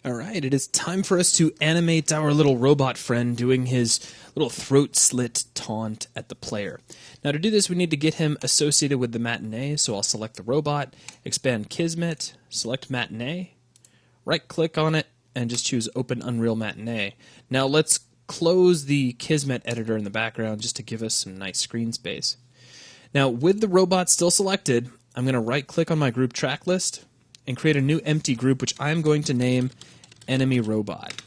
Alright, it is time for us to animate our little robot friend doing his little throat slit taunt at the player. Now to do this we need to get him associated with the matinee, so I'll select the robot, expand Kismet, select matinee, right click on it, and just choose Open Unreal Matinee. Now let's close the Kismet editor in the background just to give us some nice screen space. Now with the robot still selected, I'm going to right click on my group track list and create a new empty group which I'm going to name Enemy Robot.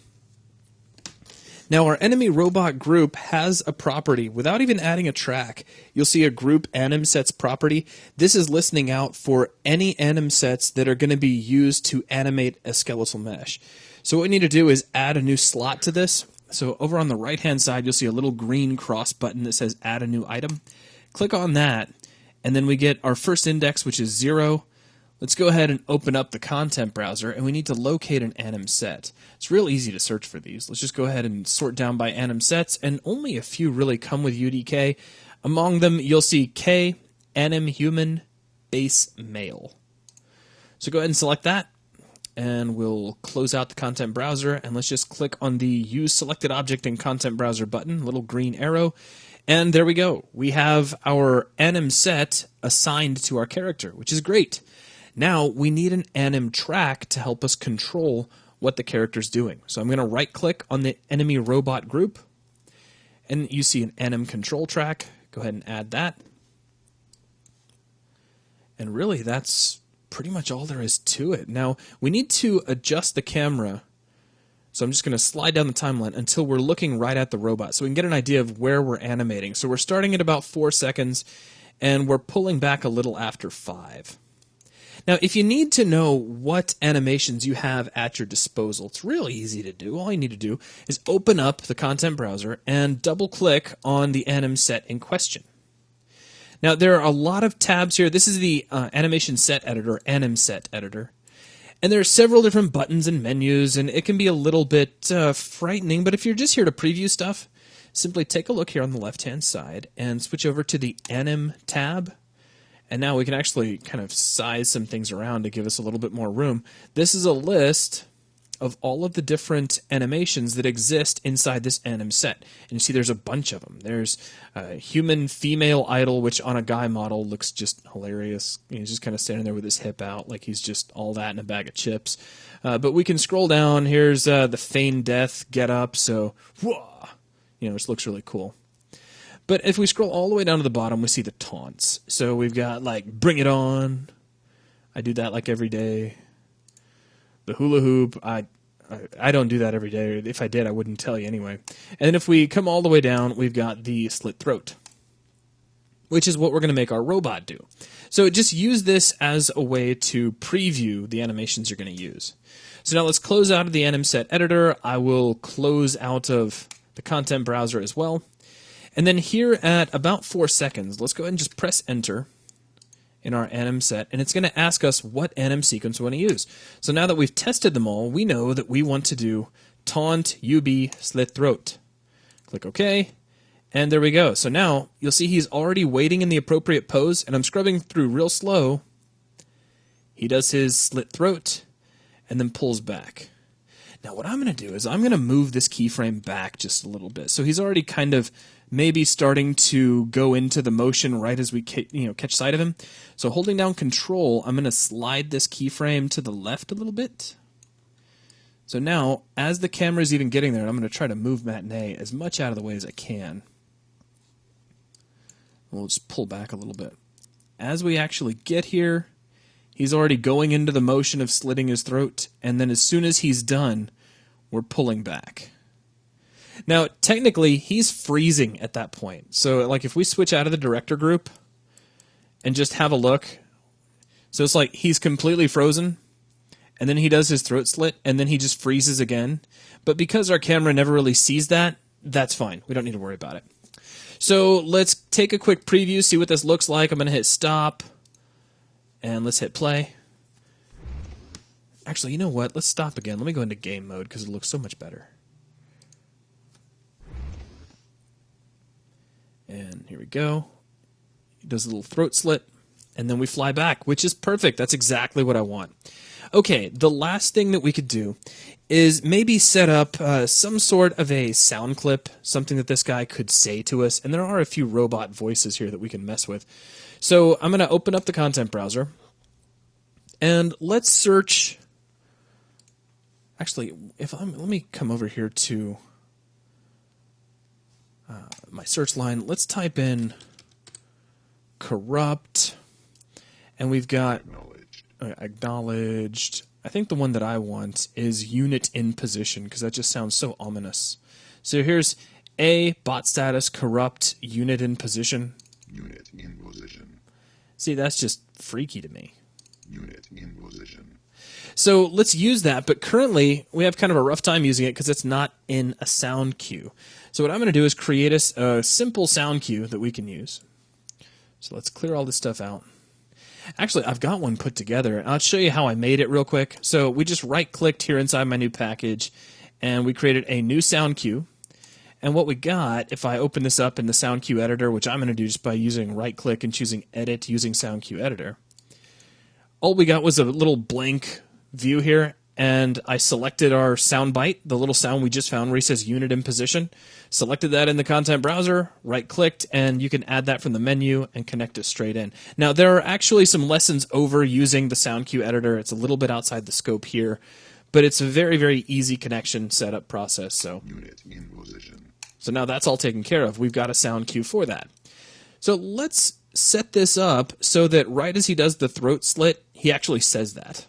Now our Enemy Robot group has a property. Without even adding a track, you'll see a group anim sets property. This is listening out for any anim sets that are going to be used to animate a skeletal mesh. So what we need to do is add a new slot to this. So over on the right hand side you'll see a little green cross button that says add a new item. Click on that and then we get our first index, which is 0. Let's go ahead and open up the content browser, and we need to locate an anim set. It's real easy to search for these. Let's just go ahead and sort down by anim sets, and only a few really come with UDK. Among them, you'll see K, anim human, base male. So go ahead and select that, and we'll close out the content browser, and let's just click on the Use Selected Object in Content Browser button, little green arrow, and there we go. We have our anim set assigned to our character, which is great. Now we need an anim track to help us control what the character's doing. So I'm going to right click on the Enemy Robot group, and you see an anim control track. Go ahead and add that. And really that's pretty much all there is to it. Now we need to adjust the camera. So I'm just going to slide down the timeline until we're looking right at the robot so we can get an idea of where we're animating. So we're starting at about 4 seconds and we're pulling back a little after 5. Now, if you need to know what animations you have at your disposal, it's really easy to do. All you need to do is open up the content browser and double-click on the anim set in question. Now, there are a lot of tabs here. This is the animation set editor, anim set editor. And there are several different buttons and menus, and it can be a little bit frightening, but if you're just here to preview stuff, simply take a look here on the left-hand side and switch over to the anim tab. And now we can actually kind of size some things around to give us a little bit more room. This is a list of all of the different animations that exist inside this anim set. And you see there's a bunch of them. There's a human female idol, which on a guy model looks just hilarious. He's just kind of standing there with his hip out like he's just all that in a bag of chips. But we can scroll down. Here's the feigned death get up. So, whoa, which looks really cool. But if we scroll all the way down to the bottom, we see the taunts. So we've got, like, bring it on. I do that, like, every day. The hula hoop, I don't do that every day. If I did, I wouldn't tell you anyway. And then if we come all the way down, we've got the slit throat, which is what we're going to make our robot do. So just use this as a way to preview the animations you're going to use. So now let's close out of the anim set editor. I will close out of the content browser as well. And then here at about 4 seconds, let's go ahead and just press enter in our anim set, and it's going to ask us what anim sequence we want to use. So now that we've tested them all, we know that we want to do taunt UB slit throat. Click OK, and there we go. So now you'll see he's already waiting in the appropriate pose, and I'm scrubbing through real slow. He does his slit throat and then pulls back. Now what I'm going to do is I'm going to move this keyframe back just a little bit. So he's already kind of maybe starting to go into the motion right as we catch sight of him. So holding down Control, I'm going to slide this keyframe to the left a little bit. So now, as the camera is even getting there, I'm going to try to move Matinee as much out of the way as I can. We'll just pull back a little bit. As we actually get here, he's already going into the motion of slitting his throat, and then as soon as he's done, we're pulling back. Now, technically, he's freezing at that point. So, like, if we switch out of the director group and just have a look, so it's like he's completely frozen, and then he does his throat slit, and then he just freezes again. But because our camera never really sees that, that's fine. We don't need to worry about it. So let's take a quick preview, see what this looks like. I'm going to hit stop, and let's hit play. Actually, you know what? Let's stop again. Let me go into game mode because it looks so much better. And here we go. He does a little throat slit, and then we fly back, which is perfect. That's exactly what I want. Okay, the last thing that we could do is maybe set up some sort of a sound clip, something that this guy could say to us. And there are a few robot voices here that we can mess with. So I'm going to open up the content browser, and let's search. Actually, let me come over here to my search line. Let's type in corrupt, and we've got acknowledged. I think the one that I want is unit in position, because that just sounds so ominous. So here's a bot status corrupt unit in position. Unit in position. See, that's just freaky to me. Unit in position. So let's use that, but currently we have kind of a rough time using it because it's not in a sound cue. So what I'm going to do is create a simple sound cue that we can use. So let's clear all this stuff out. Actually, I've got one put together. I'll show you how I made it real quick. So we just right-clicked here inside my new package, and we created a new sound cue. And what we got, if I open this up in the sound cue editor, which I'm going to do just by using right-click and choosing edit using sound cue editor, all we got was a little blank view here, and I selected our sound bite, the little sound we just found where he says unit in position, selected that in the content browser, right-clicked, and you can add that from the menu and connect it straight in. Now, there are actually some lessons over using the sound cue editor. It's a little bit outside the scope here, but it's a very, very easy connection setup process. So Unit in position. So now that's all taken care of. We've got a sound cue for that. So let's set this up so that right as he does the throat slit, he actually says that.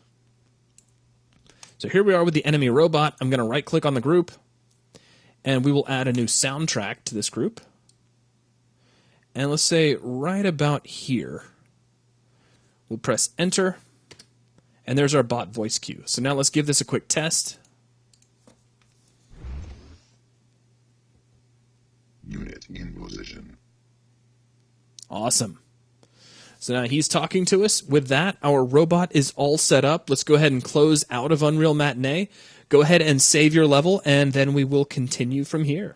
So here we are with the enemy robot. I'm going to right-click on the group, and we will add a new soundtrack to this group. And let's say right about here, we'll press Enter, and there's our bot voice cue. So now let's give this a quick test. Unit in position. Awesome. So now he's talking to us. With that, our robot is all set up. Let's go ahead and close out of Unreal Matinee. Go ahead and save your level, and then we will continue from here.